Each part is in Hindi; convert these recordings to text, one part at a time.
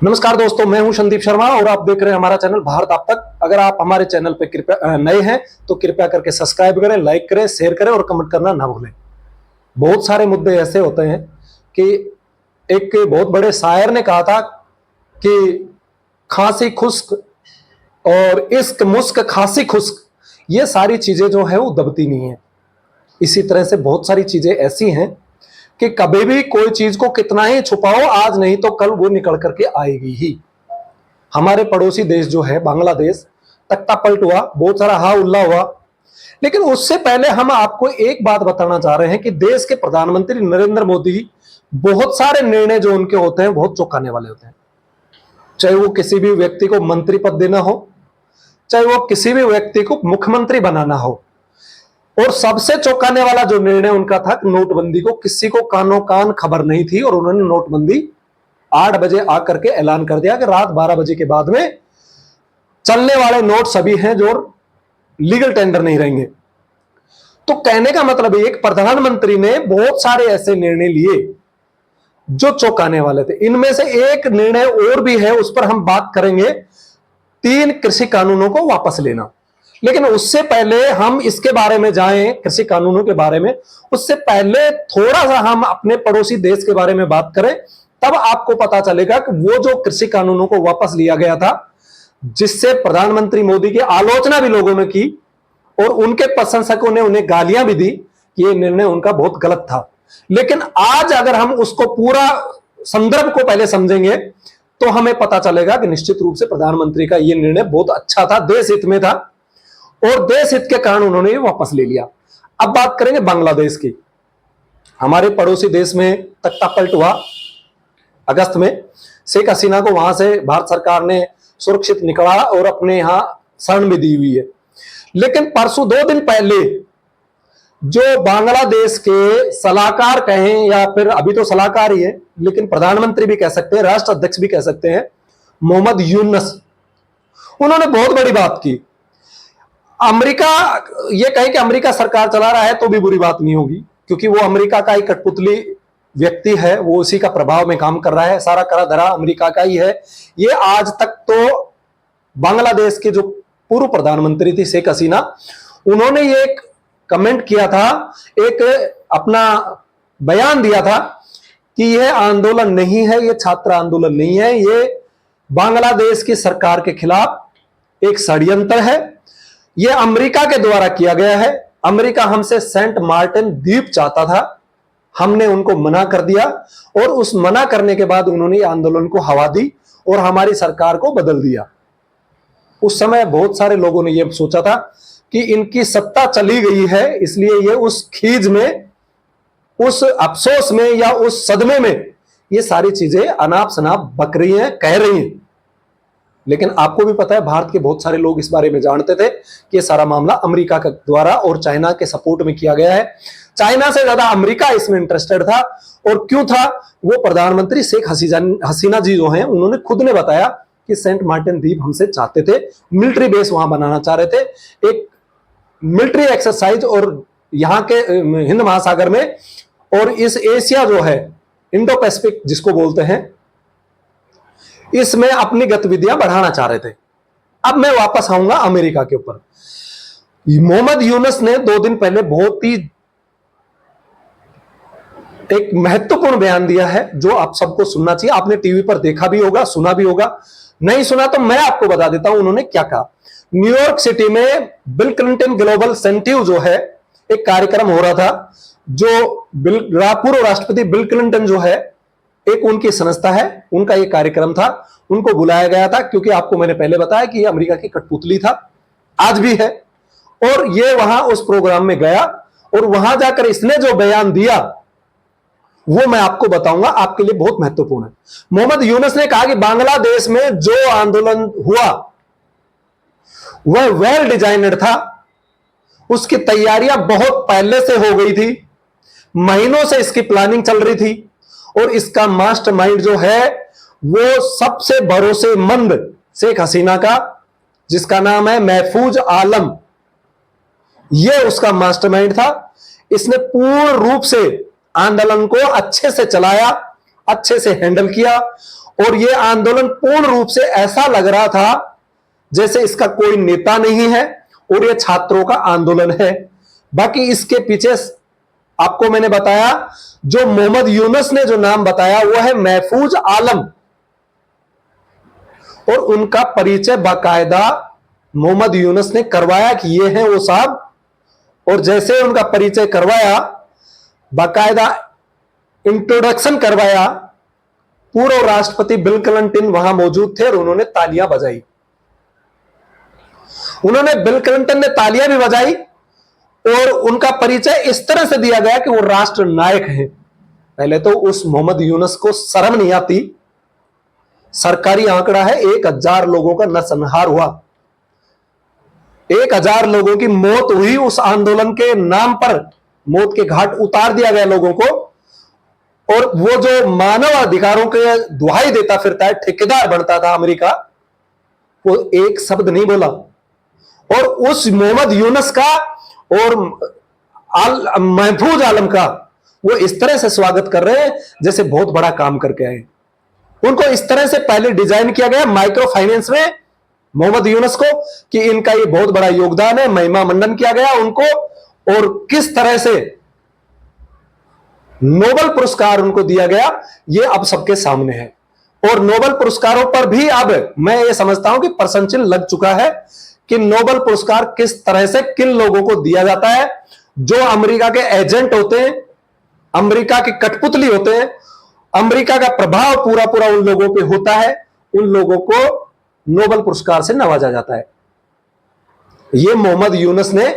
नमस्कार दोस्तों, मैं हूं संदीप शर्मा और आप देख रहे हैं हमारा चैनल भारत आप तक। अगर आप हमारे चैनल पे कृपया नए हैं तो कृपया करके सब्सक्राइब करें, लाइक करें, शेयर करें और कमेंट करना ना भूलें। बहुत सारे मुद्दे ऐसे होते हैं कि एक बहुत बड़े शायर ने कहा था कि खांसी खुश्क और इश्क मुश्क खांसी खुश्क, ये सारी चीजें जो है वो दबती नहीं है। इसी तरह से बहुत सारी चीजें ऐसी हैं कि कभी भी कोई चीज को कितना ही छुपाओ, आज नहीं तो कल वो निकल करके आएगी ही। हमारे पड़ोसी देश जो है बांग्लादेश, तख्ता पलट हुआ, बहुत सारा हा उल्ला हुआ, लेकिन उससे पहले हम आपको एक बात बताना चाह रहे हैं कि देश के प्रधानमंत्री नरेंद्र मोदी बहुत सारे निर्णय जो उनके होते हैं बहुत चौंकाने वाले होते हैं। चाहे वो किसी भी व्यक्ति को मंत्री पद देना हो, चाहे वो किसी भी व्यक्ति को मुख्यमंत्री बनाना हो। और सबसे चौंकाने वाला जो निर्णय उनका था, नोटबंदी को किसी को कानों कान खबर नहीं थी और उन्होंने नोटबंदी 8 बजे आकर के ऐलान कर दिया कि रात 12 बजे के बाद में चलने वाले नोट सभी हैं जो लीगल टेंडर नहीं रहेंगे। तो कहने का मतलब एक प्रधानमंत्री ने बहुत सारे ऐसे निर्णय लिए जो चौंकाने वाले थे। इनमें से एक निर्णय और भी है, उस पर हम बात करेंगे, 3 कृषि कानूनों को वापस लेना। लेकिन उससे पहले हम इसके बारे में जाएं, कृषि कानूनों के बारे में, उससे पहले थोड़ा सा हम अपने पड़ोसी देश के बारे में बात करें, तब आपको पता चलेगा कि वो जो कृषि कानूनों को वापस लिया गया था, जिससे प्रधानमंत्री मोदी की आलोचना भी लोगों ने की और उनके प्रशंसकों ने उन्हें गालियां भी दी, ये निर्णय उनका बहुत गलत था। लेकिन आज अगर हम उसको पूरा संदर्भ को पहले समझेंगे तो हमें पता चलेगा कि निश्चित रूप से प्रधानमंत्री का यह निर्णय बहुत अच्छा था, देश हित में था और देश हित के कारण उन्होंने ये वापस ले लिया। अब बात करेंगे बांग्लादेश की। हमारे पड़ोसी देश में तख्ता पलट हुआ अगस्त में, शेख हसीना को वहां से भारत सरकार ने सुरक्षित निकला और अपने यहां शरण भी दी हुई है। लेकिन परसों 2 दिन पहले जो बांग्लादेश के सलाहकार कहें या फिर अभी तो सलाहकार ही है, लेकिन प्रधानमंत्री भी कह सकते हैं, राष्ट्र अध्यक्ष भी कह सकते हैं, मोहम्मद यूनुस, उन्होंने बहुत बड़ी बात की। अमेरिका, ये कहे कि अमेरिका सरकार चला रहा है तो भी बुरी बात नहीं होगी, क्योंकि वो अमेरिका का एक कठपुतली व्यक्ति है, वो उसी का प्रभाव में काम कर रहा है, सारा करा धरा अमेरिका का ही है। ये आज तक तो बांग्लादेश के जो पूर्व प्रधानमंत्री थी शेख हसीना, उन्होंने ये एक कमेंट किया था, एक अपना बयान दिया था कि यह आंदोलन नहीं है, ये छात्र आंदोलन नहीं है, ये बांग्लादेश की सरकार के खिलाफ एक षड्यंत्र है, यह अमेरिका के द्वारा किया गया है। अमेरिका हमसे सेंट मार्टिन द्वीप चाहता था, हमने उनको मना कर दिया और उस मना करने के बाद उन्होंने आंदोलन को हवा दी और हमारी सरकार को बदल दिया। उस समय बहुत सारे लोगों ने यह सोचा था कि इनकी सत्ता चली गई है, इसलिए ये उस खीज में, उस अफसोस में या उस सदमे में ये सारी चीजें अनाप शनाप बक रही हैं, कह रही हैं। लेकिन आपको भी पता है, भारत के बहुत सारे लोग इस बारे में जानते थे कि ये सारा मामला अमेरिका के द्वारा और चाइना के सपोर्ट में किया गया है। चाइना से ज्यादा अमेरिका इसमें इंटरेस्टेड था। और क्यों था? वो प्रधानमंत्री शेख हसीना जी जो हैं, उन्होंने खुद ने बताया कि सेंट मार्टिन द्वीप हमसे चाहते थे, मिलिट्री बेस वहां बनाना चाह रहे थे, एक मिलिट्री एक्सरसाइज, और यहां के हिंद महासागर में और इस एशिया जो है, इंडो पैसिफिक जिसको बोलते हैं, इसमें अपनी गतिविधियां बढ़ाना चाह रहे थे। अब मैं वापस आऊंगा अमेरिका के ऊपर। मोहम्मद यूनुस ने 2 दिन पहले बहुत ही एक महत्वपूर्ण बयान दिया है जो आप सबको सुनना चाहिए। आपने टीवी पर देखा भी होगा, सुना भी होगा, नहीं सुना तो मैं आपको बता देता हूं उन्होंने क्या कहा। न्यूयॉर्क सिटी में बिल क्लिंटन ग्लोबल सेंटिव जो है, एक कार्यक्रम हो रहा था, जो पूर्व राष्ट्रपति बिल क्लिंटन जो है, एक उनकी संस्था है, उनका एक कार्यक्रम था, उनको बुलाया गया था, क्योंकि आपको मैंने पहले बताया कि ये अमेरिका की कठपुतली था, आज भी है। और ये वहां उस प्रोग्राम में गया और वहां जाकर इसने जो बयान दिया वो मैं आपको बताऊंगा, आपके लिए बहुत महत्वपूर्ण है। मोहम्मद यूनुस ने कहा कि बांग्लादेश में जो आंदोलन हुआ वह वेल डिजाइनड था, उसकी तैयारियां बहुत पहले से हो गई थी, महीनों से इसकी प्लानिंग चल रही थी और इसका मास्टरमाइंड जो है वो सबसे भरोसेमंद शेख हसीना का, जिसका नाम है महफूज आलम, यह उसका मास्टरमाइंड था। इसने पूर्ण रूप से आंदोलन को अच्छे से चलाया, अच्छे से हैंडल किया और यह आंदोलन पूर्ण रूप से ऐसा लग रहा था जैसे इसका कोई नेता नहीं है और यह छात्रों का आंदोलन है। बाकी इसके पीछे आपको मैंने बताया, जो मोहम्मद यूनुस ने जो नाम बताया वो है महफूज आलम, और उनका परिचय बाकायदा मोहम्मद यूनुस ने करवाया कि ये हैं वो साहब। और जैसे उनका परिचय करवाया, बाकायदा इंट्रोडक्शन करवाया, पूर्व राष्ट्रपति बिल क्लिंटन वहां मौजूद थे और उन्होंने तालियां बजाई। उन्होंने बिल क्लिंटन ने तालियां भी बजाई और उनका परिचय इस तरह से दिया गया कि वो राष्ट्र नायक हैं। पहले तो उस मोहम्मद यूनुस को शर्म नहीं आती। सरकारी आंकड़ा है 1000 लोगों का नरसंहार हुआ, 1000 लोगों की मौत हुई उस आंदोलन के नाम पर, मौत के घाट उतार दिया गया लोगों को। और वो जो मानव अधिकारों के दुहाई देता फिरता है, ठेकेदार बनता था अमेरिका, वो एक शब्द नहीं बोला। और उस मोहम्मद यूनुस का और महफूज आलम का वो इस तरह से स्वागत कर रहे हैं जैसे बहुत बड़ा काम करके आए। उनको इस तरह से पहले डिजाइन किया गया माइक्रो फाइनेंस में मोहम्मद यूनुस को कि इनका ये बहुत बड़ा योगदान है, महिमा मंडन किया गया उनको, और किस तरह से नोबेल पुरस्कार उनको दिया गया ये अब सबके सामने है। और नोबेल पुरस्कारों पर भी अब मैं ये समझता हूं कि प्रशंसन लग चुका है कि नोबेल पुरस्कार किस तरह से किन लोगों को दिया जाता है। जो अमेरिका के एजेंट होते हैं, अमेरिका की कठपुतली होते हैं, अमेरिका का प्रभाव पूरा पूरा उन लोगों पे होता है, उन लोगों को नोबेल पुरस्कार से नवाजा जाता है। ये मोहम्मद यूनुस ने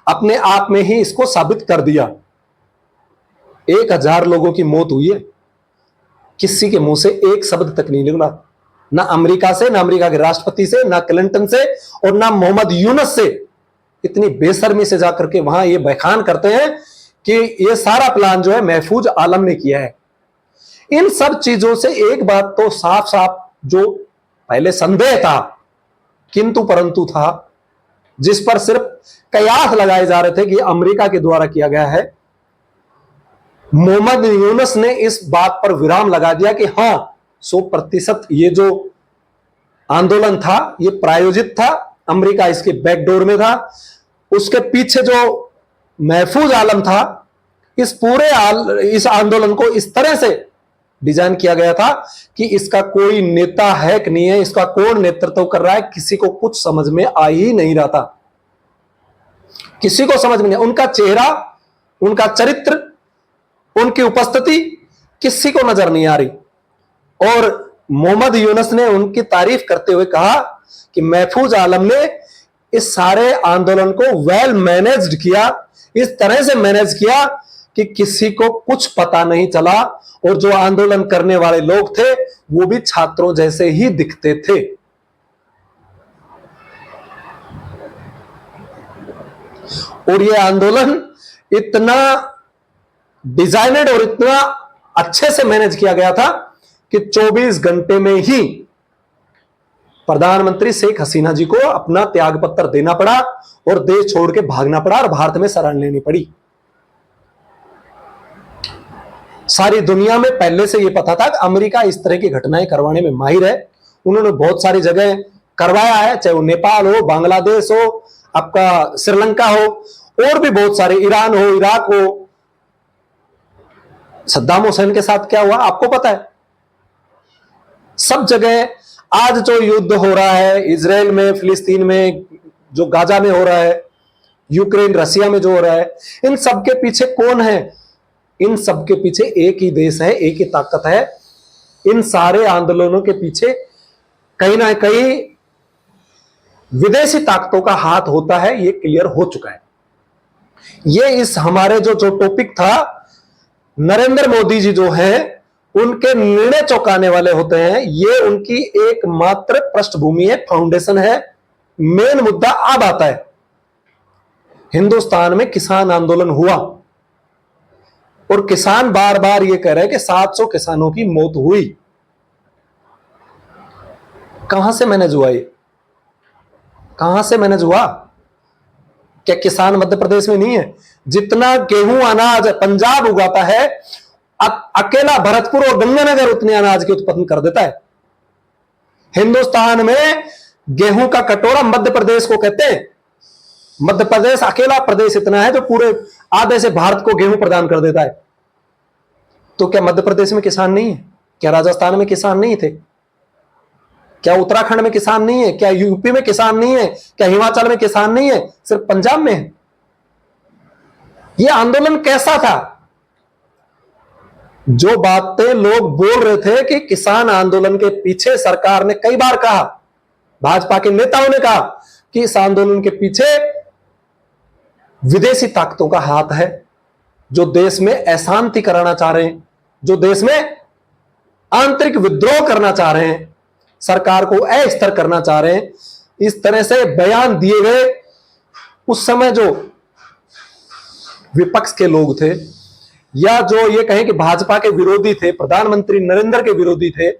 अपने आप में ही इसको साबित कर दिया। 1000 लोगों की मौत हुई है, किसी के मुंह से एक शब्द तक नहीं निकला, ना अमेरिका से, ना अमेरिका के राष्ट्रपति से, ना क्लिंटन से, और ना मोहम्मद यूनुस से। इतनी बेशर्मी से जाकर के वहां ये बयान करते हैं कि ये सारा प्लान जो है महफूज आलम ने किया है। इन सब चीजों से एक बात तो साफ साफ, जो पहले संदेह था किंतु परंतु था, जिस पर सिर्फ कयास लगाए जा रहे थे कि अमेरिका के द्वारा किया गया है, मोहम्मद यूनुस ने इस बात पर विराम लगा दिया कि हां 100% ये जो आंदोलन था ये प्रायोजित था, अमेरिका इसके बैकडोर में था। उसके पीछे जो महफूज आलम था, इस आंदोलन को इस तरह से डिजाइन किया गया था कि इसका कोई नेता है कि नहीं है, इसका कौन नेतृत्व कर रहा है, किसी को कुछ समझ में आ ही नहीं रहा था। किसी को समझ में नहीं, उनका चेहरा, उनका चरित्र, उनकी उपस्थिति किसी को नजर नहीं आ रही। और मोहम्मद यूनुस ने उनकी तारीफ करते हुए कहा कि महफूज आलम ने इस सारे आंदोलन को वेल मैनेज्ड किया, इस तरह से मैनेज किया कि किसी को कुछ पता नहीं चला, और जो आंदोलन करने वाले लोग थे वो भी छात्रों जैसे ही दिखते थे। और ये आंदोलन इतना डिजाइनेड और इतना अच्छे से मैनेज किया गया था कि 24 घंटे में ही प्रधानमंत्री शेख हसीना जी को अपना त्यागपत्र देना पड़ा और देश छोड़ के भागना पड़ा और भारत में शरण लेनी पड़ी। सारी दुनिया में पहले से यह पता था कि अमेरिका इस तरह की घटनाएं करवाने में माहिर है। उन्होंने बहुत सारी जगह करवाया है, चाहे वो नेपाल हो, बांग्लादेश हो, आपका श्रीलंका हो, और भी बहुत सारे, ईरान हो, इराक हो। सद्दाम हुसैन के साथ क्या हुआ आपको पता है। सब जगह आज जो युद्ध हो रहा है, इजराइल में, फिलिस्तीन में, जो गाजा में हो रहा है, यूक्रेन रसिया में जो हो रहा है, इन सब के पीछे कौन है? इन सब के पीछे एक ही देश है, एक ही ताकत है। इन सारे आंदोलनों के पीछे कहीं ना कहीं विदेशी ताकतों का हाथ होता है, ये क्लियर हो चुका है। ये इस हमारे जो टॉपिक था, नरेंद्र मोदी जी जो हैं उनके निर्णय चौंकाने वाले होते हैं। ये उनकी एकमात्र पृष्ठभूमि है, फाउंडेशन है। मेन मुद्दा अब आता है, हिंदुस्तान में किसान आंदोलन हुआ और किसान बार बार ये कह रहे हैं कि 700 किसानों की मौत हुई। कहां से मैनेज हुआ ये? कहां से मैनेज हुआ? क्या किसान मध्य प्रदेश में नहीं है? जितना गेहूं अनाज पंजाब उगाता है, अकेला भरतपुर और गंगानगर उतने अनाज के उत्पादन कर देता है। हिंदुस्तान में गेहूं का कटोरा मध्य प्रदेश को कहते हैं। मध्य प्रदेश अकेला प्रदेश इतना है जो पूरे आधे से भारत को गेहूं प्रदान कर देता है। तो क्या मध्य प्रदेश में किसान नहीं है? क्या राजस्थान में किसान नहीं थे? क्या उत्तराखंड में किसान नहीं है? क्या यूपी में किसान नहीं है? क्या हिमाचल में किसान नहीं है? सिर्फ पंजाब में है? यह आंदोलन कैसा था? जो बातें लोग बोल रहे थे कि किसान आंदोलन के पीछे, सरकार ने कई बार कहा, भाजपा के नेताओं ने कहा कि इस आंदोलन के पीछे विदेशी ताकतों का हाथ है, जो देश में अशांति कराना चाह रहे हैं, जो देश में आंतरिक विद्रोह करना चाह रहे हैं, सरकार को अस्थिर करना चाह रहे हैं। इस तरह से बयान दिए गए। उस समय जो विपक्ष के लोग थे, या जो ये कहें कि भाजपा के विरोधी थे, प्रधानमंत्री नरेंद्र के विरोधी थे,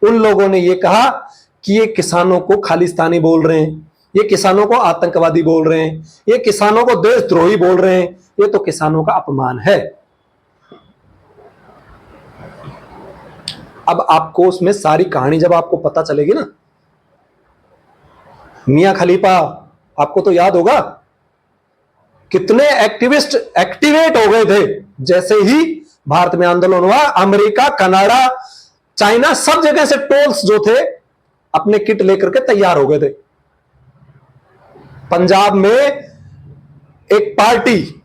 उन लोगों ने ये कहा कि ये किसानों को खालिस्तानी बोल रहे हैं, ये किसानों को आतंकवादी बोल रहे हैं, ये किसानों को देशद्रोही बोल रहे हैं, ये तो किसानों का अपमान है। अब आपको उसमें सारी कहानी जब आपको पता चलेगी ना, मियां खलीफा आपको तो याद होगा कितने एक्टिविस्ट एक्टिवेट हो गए थे जैसे ही भारत में आंदोलन हुआ। अमेरिका, कनाडा, चाइना, सब जगह से टोल्स जो थे अपने किट लेकर के तैयार हो गए थे। पंजाब में एक पार्टी,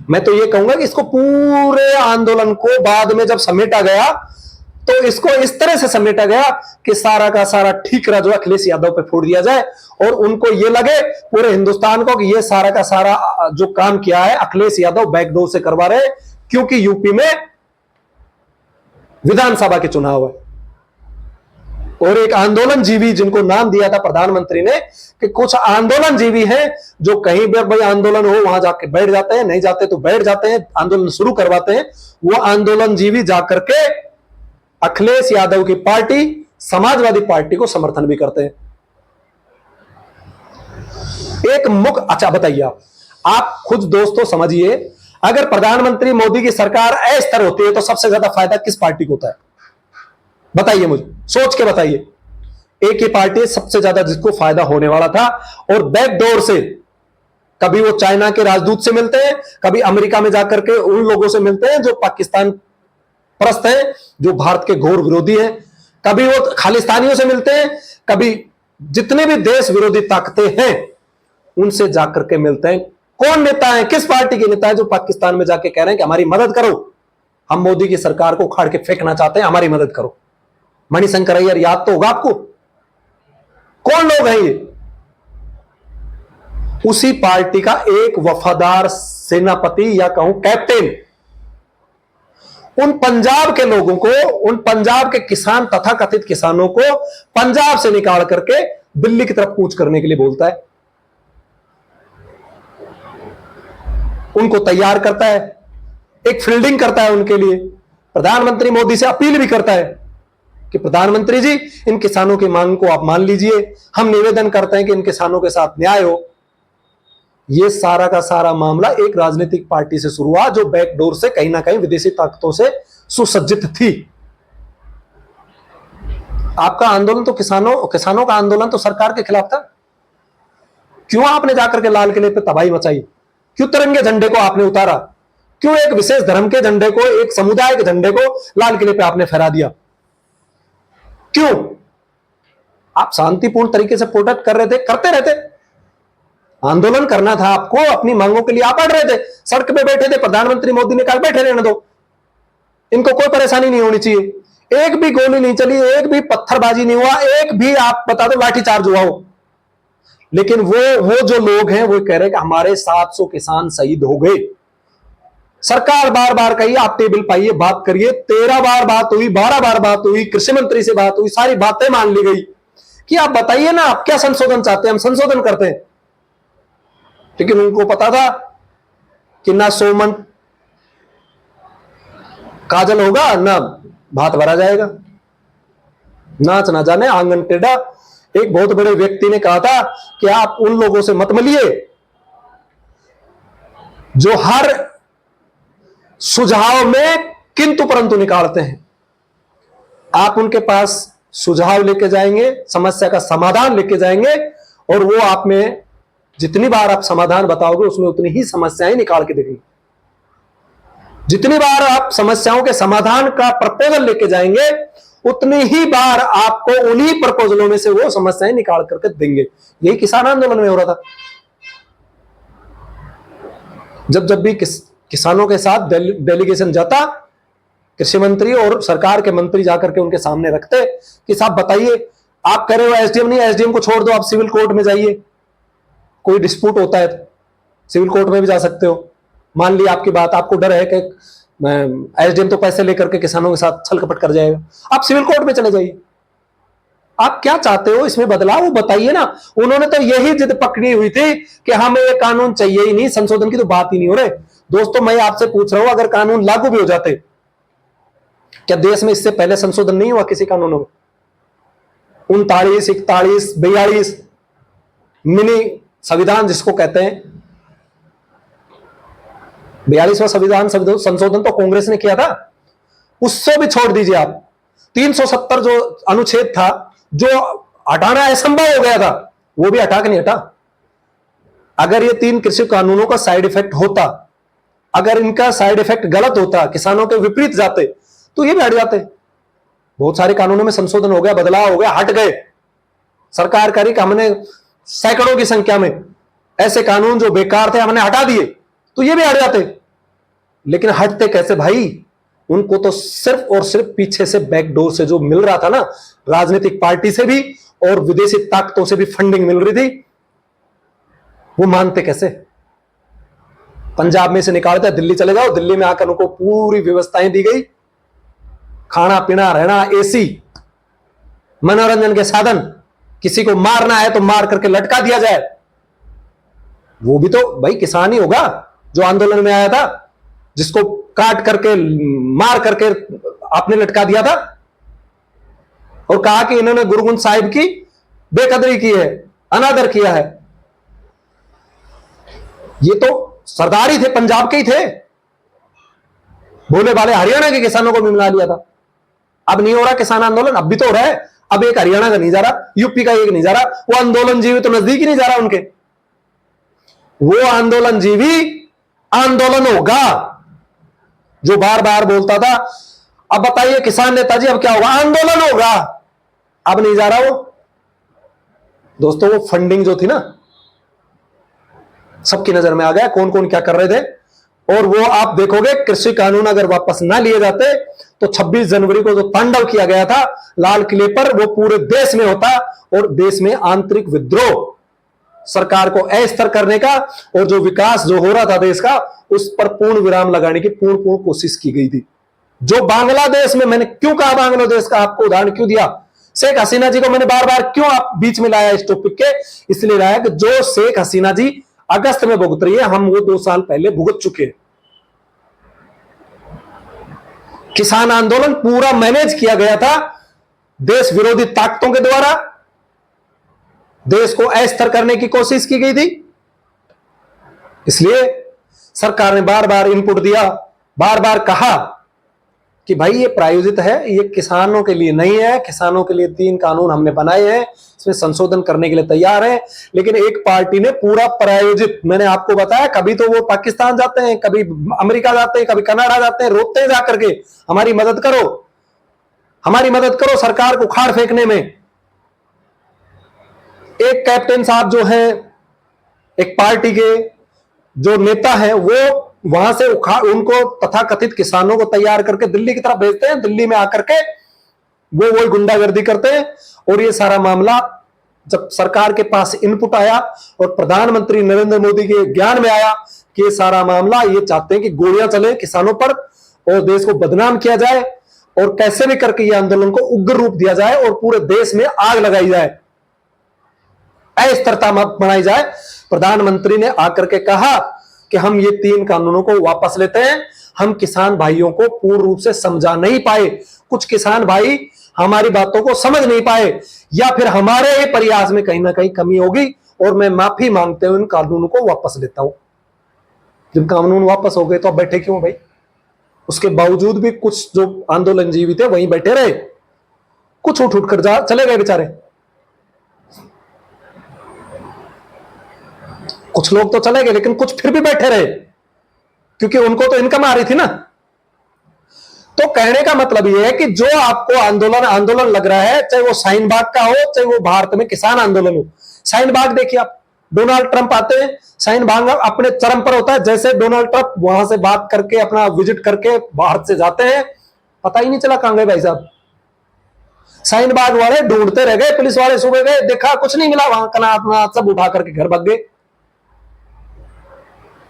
मैं तो ये कहूंगा कि इसको पूरे आंदोलन को बाद में जब समेटा गया तो इसको इस तरह से समेटा गया कि सारा का सारा ठीकरा जो अखिलेश यादव पे फोड़ दिया जाए, और उनको ये लगे पूरे हिंदुस्तान को कि ये सारा का सारा जो काम किया है अखिलेश यादव बैकडोर से करवा रहे, क्योंकि यूपी में विधानसभा के चुनाव है। और एक आंदोलन जीवी, जिनको नाम दिया था प्रधानमंत्री ने कि कुछ आंदोलन जीवी हैं जो कहीं पर भाई आंदोलन हो वहां जाके बैठ जाते हैं, नहीं जाते तो बैठ जाते हैं, आंदोलन शुरू करवाते हैं। वो आंदोलन जीवी जाकर के अखिलेश यादव की पार्टी समाजवादी पार्टी को समर्थन भी करते हैं। एक मुख्य, अच्छा बताइए आप खुद दोस्तों समझिए, अगर प्रधानमंत्री मोदी की सरकार अस्थिर होती है तो सबसे ज्यादा फायदा किस पार्टी को होता है? बताइए, मुझे सोच के बताइए। एक ही पार्टी सबसे ज्यादा जिसको फायदा होने वाला था, और बैकडोर से कभी वो चाइना के राजदूत से मिलते हैं, कभी अमेरिका में जाकर के उन लोगों से मिलते हैं जो पाकिस्तान परस्त हैं, जो भारत के घोर विरोधी हैं, कभी वो खालिस्तानियों से मिलते हैं, कभी जितने भी देश विरोधी ताकतें हैं उनसे जाकर के मिलते हैं। कौन नेता है, किस पार्टी के नेता है जो पाकिस्तान में जाके कह रहे हैं कि हमारी मदद करो, हम मोदी की सरकार को उखाड़ के फेंकना चाहते हैं, हमारी मदद करो? मणिशंकर अय्यर याद तो होगा आपको। कौन लोग हैं ये? उसी पार्टी का एक वफादार सेनापति या कहूं कैप्टन उन पंजाब के लोगों को, उन पंजाब के किसान तथा कथित किसानों को पंजाब से निकाल करके दिल्ली की तरफ कूच करने के लिए बोलता है, उनको तैयार करता है, एक फील्डिंग करता है उनके लिए। प्रधानमंत्री मोदी से अपील भी करता है कि प्रधानमंत्री जी, इन किसानों की मांग को आप मान लीजिए, हम निवेदन करते हैं कि इन किसानों के साथ न्याय हो। यह सारा का सारा मामला एक राजनीतिक पार्टी से शुरू हुआ जो बैकडोर से कहीं ना कहीं विदेशी ताकतों से सुसज्जित थी। आपका आंदोलन तो किसानों का आंदोलन तो सरकार के खिलाफ था। क्यों आपने जाकर के लाल किले पे तबाही मचाई? क्यों तिरंगे झंडे को आपने उतारा? क्यों एक विशेष धर्म के झंडे को, एक समुदाय के झंडे को लाल किले पे आपने फहरा दिया? क्यों? आप शांतिपूर्ण तरीके से प्रोटेस्ट कर रहे थे, करते रहते। आंदोलन करना था आपको, अपनी मांगों के लिए आप अड़ रहे थे, सड़क पे बैठे थे। प्रधानमंत्री मोदी ने कहा बैठे रहने दो, इनको कोई परेशानी नहीं होनी चाहिए। एक भी गोली नहीं चली, एक भी पत्थरबाजी नहीं हुआ, एक भी आप बता दो लाठीचार्ज हुआ हो। लेकिन वो जो लोग हैं वो कह रहे हैं कि हमारे 700 किसान शहीद हो गए। सरकार बार बार कही आप टेबल पाइए, बात करिए। 13 बार बात हुई, 12 बार बात हुई, कृषि मंत्री से बात हुई, सारी बातें मान ली गई कि आप बताइए ना आप क्या संशोधन चाहते हैं, हम संशोधन करते हैं। लेकिन उनको पता था कि ना सोमन काजल होगा, ना भात भरा जाएगा, नाच ना जाने आंगन टेढ़ा। एक बहुत बड़े व्यक्ति ने कहा था कि आप उन लोगों से मत मिलिए जो हर सुझाव में किंतु परंतु निकालते हैं। आप उनके पास सुझाव लेके जाएंगे, समस्या का समाधान लेके जाएंगे, और वो आप में जितनी बार आप समाधान बताओगे उसमें उतनी ही समस्याएं निकाल के देंगे। जितनी बार आप समस्याओं के समाधान का प्रपोजल लेके जाएंगे उतनी ही बार आपको उन्हीं प्रपोजलों में से वो समस्याएं निकाल करके देंगे। यही किसान आंदोलन में हो रहा था। जब भी किसानों के साथ डेलीगेशन जाता, कृषि मंत्री और सरकार के मंत्री जाकर के उनके सामने रखते कि साहब बताइए, आप कह रहे हो एसडीएम नहीं, एसडीएम को छोड़ दो, आप सिविल कोर्ट में जाइए, कोई डिस्प्यूट होता है तो सिविल कोर्ट में भी जा सकते हो। मान लिया आपकी बात, आपको डर है कि एसडीएम तो पैसे लेकर के किसानों के साथ छल कपट कर जाएगा, आप सिविल कोर्ट में चले जाइए। आप क्या चाहते हो इसमें बदलाव, वो बताइए ना। उन्होंने तो यही जिद पकड़ी हुई थी कि हमें ये कानून चाहिए ही नहीं, संशोधन की तो बात ही नहीं हो रही। दोस्तों मैं आपसे पूछ रहा हूं, अगर कानून लागू भी हो जाते, क्या देश में इससे पहले संशोधन नहीं हुआ किसी कानूनों में? 39, 41, 42 मिनी संविधान जिसको कहते हैं, 42वां संविधान संशोधन तो कांग्रेस ने किया था। उससे भी छोड़ दीजिए आप, 370 जो अनुच्छेद था जो हटाना असंभव हो गया था, वो भी हटा के नहीं हटा। अगर ये 3 कृषि कानूनों का साइड इफेक्ट होता, अगर इनका साइड इफेक्ट गलत होता, किसानों के विपरीत जाते, तो ये भी हट जाते। बहुत सारे कानूनों में संशोधन हो गया, बदलाव हो गया, हट गए। सरकार करी कि हमने सैकड़ों की संख्या में ऐसे कानून जो बेकार थे हमने हटा दिए, तो ये भी हट जाते। लेकिन हटते कैसे भाई? उनको तो सिर्फ और सिर्फ पीछे से बैकडोर से जो मिल रहा था ना, राजनीतिक पार्टी से भी और विदेशी ताकतों से भी फंडिंग मिल रही थी, वो मानते कैसे? पंजाब में से निकालते, दिल्ली चले जाओ, दिल्ली में आकर उनको पूरी व्यवस्थाएं दी गई, खाना पीना रहना, एसी, मनोरंजन के साधन, किसी को मारना है तो मार करके लटका दिया जाए। वो भी तो भाई किसान ही होगा जो आंदोलन में आया था, जिसको काट करके मार करके आपने लटका दिया था और कहा कि इन्होंने गुरु ग्रंथ साहिब की बेकदरी की है, अनादर किया है। ये तो सरदार ही थे, पंजाब के ही थे, भोले भाले हरियाणा के किसानों को भी मिला लिया था। अब नहीं हो रहा किसान आंदोलन, अब भी तो हो रहा है। अब एक हरियाणा का नहीं जा रहा, यूपी का एक नहीं जा रहा, वो आंदोलन जीवी तो नजदीक ही नहीं जा रहा उनके। वो आंदोलन जीवी आंदोलन होगा जो बार बार बोलता था। अब बताइए किसान नेताजी, अब क्या होगा? आंदोलन होगा। अब नहीं जा रहा वो। दोस्तों वो फंडिंग जो थी ना, सबकी नजर में आ गया कौन कौन क्या कर रहे थे। और वो आप देखोगे, कृषि कानून अगर वापस ना लिए जाते तो 26 जनवरी को जो तांडव किया गया था लाल किले पर, वो पूरे देश में होता और देश में आंतरिक विद्रोह, सरकार को अस्थिर करने का और जो विकास जो हो रहा था देश का, उस पर पूर्ण विराम लगाने की पूर्ण कोशिश की गई थी। जो बांग्लादेश में, मैंने क्यों कहा बांग्लादेश का, आपको उदाहरण क्यों दिया? शेख हसीना जी को मैंने बार बार क्यों आप बीच में लाया इस टॉपिक के? इसलिए लाया कि जो शेख हसीना जी अगस्त में भुगत रही है, हम वो 2 साल पहले भुगत चुके हैं। किसान आंदोलन पूरा मैनेज किया गया था देश विरोधी ताकतों के द्वारा, देश को अस्थिर करने की कोशिश की गई थी। इसलिए सरकार ने बार बार इनपुट दिया, बार बार कहा कि भाई ये प्रायोजित है, ये किसानों के लिए नहीं है, किसानों के लिए 3 कानून हमने बनाए हैं, इसमें संशोधन करने के लिए तैयार है। लेकिन एक पार्टी ने पूरा प्रायोजित, मैंने आपको बताया, कभी तो वो पाकिस्तान जाते हैं, कभी अमेरिका जाते हैं, कभी कनाडा जाते हैं, रोकते हैं जाकर के हमारी मदद करो, हमारी मदद करो सरकार को उखाड़ फेंकने में। एक कैप्टन साहब जो है, एक पार्टी के जो नेता है, वो वहां से उनको तथाकथित किसानों को तैयार करके दिल्ली की तरफ भेजते हैं। दिल्ली में आकर के वो वही गुंडागर्दी करते हैं। और ये सारा मामला जब सरकार के पास इनपुट आया और प्रधानमंत्री नरेंद्र मोदी के ज्ञान में आया कि ये सारा मामला, ये चाहते हैं कि गोलियां चले किसानों पर और देश को बदनाम किया जाए और कैसे भी करके ये आंदोलन को उग्र रूप दिया जाए और पूरे देश में आग लगाई जाए, अस्थिरता बनाई जाए। प्रधानमंत्री ने आकर के कहा कि हम ये 3 कानूनों को वापस लेते हैं। हम किसान भाइयों को पूर्ण रूप से समझा नहीं पाए, कुछ किसान भाई हमारी बातों को समझ नहीं पाए, या फिर हमारे ही प्रयास में कहीं ना कहीं कमी होगी, और मैं माफी मांगते हुए इन कानूनों को वापस लेता हूं। जब कानून वापस हो गए तो अब बैठे क्यों भाई? उसके बावजूद भी कुछ जो आंदोलन जीवी थे वहीं बैठे रहे। कुछ उठ उठ कर जा चले गए बेचारे। कुछ लोग तो चले गए लेकिन कुछ फिर भी बैठे रहे, क्योंकि उनको तो इनकम आ रही थी ना। तो कहने का मतलब यह है कि जो आपको आंदोलन लग रहा है, चाहे वो शाहीन बाग का हो, चाहे वो भारत में किसान आंदोलन हो। शाहीन बाग देखिए आप, डोनाल्ड ट्रंप आते हैं, शाहीन बाग अपने चरम पर होता है। जैसे डोनाल्ड ट्रंप वहां से बात करके अपना विजिट करके भारत से जाते हैं, पता ही नहीं चला कहां गए भाई साहब। शाहीन बाग वाले ढूंढते रह गए, पुलिस वाले सुबह गए, देखा कुछ नहीं मिला, वहां कना अपना सब उठा करके घर भाग गए।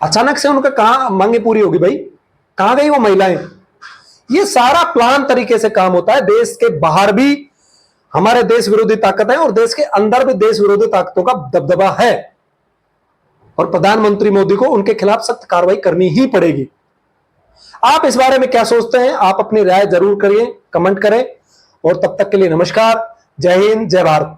अचानक से उनका कहां मांगे पूरी होगी भाई, कहां गई वो महिलाएं। ये सारा प्लान तरीके से काम होता है। देश के बाहर भी हमारे देश विरोधी ताकत है और देश के अंदर भी देश विरोधी ताकतों का दबदबा है, और प्रधानमंत्री मोदी को उनके खिलाफ सख्त कार्रवाई करनी ही पड़ेगी। आप इस बारे में क्या सोचते हैं? आप अपनी राय जरूर करिए, कमेंट करें। और तब तक के लिए नमस्कार, जय हिंद, जय भारत।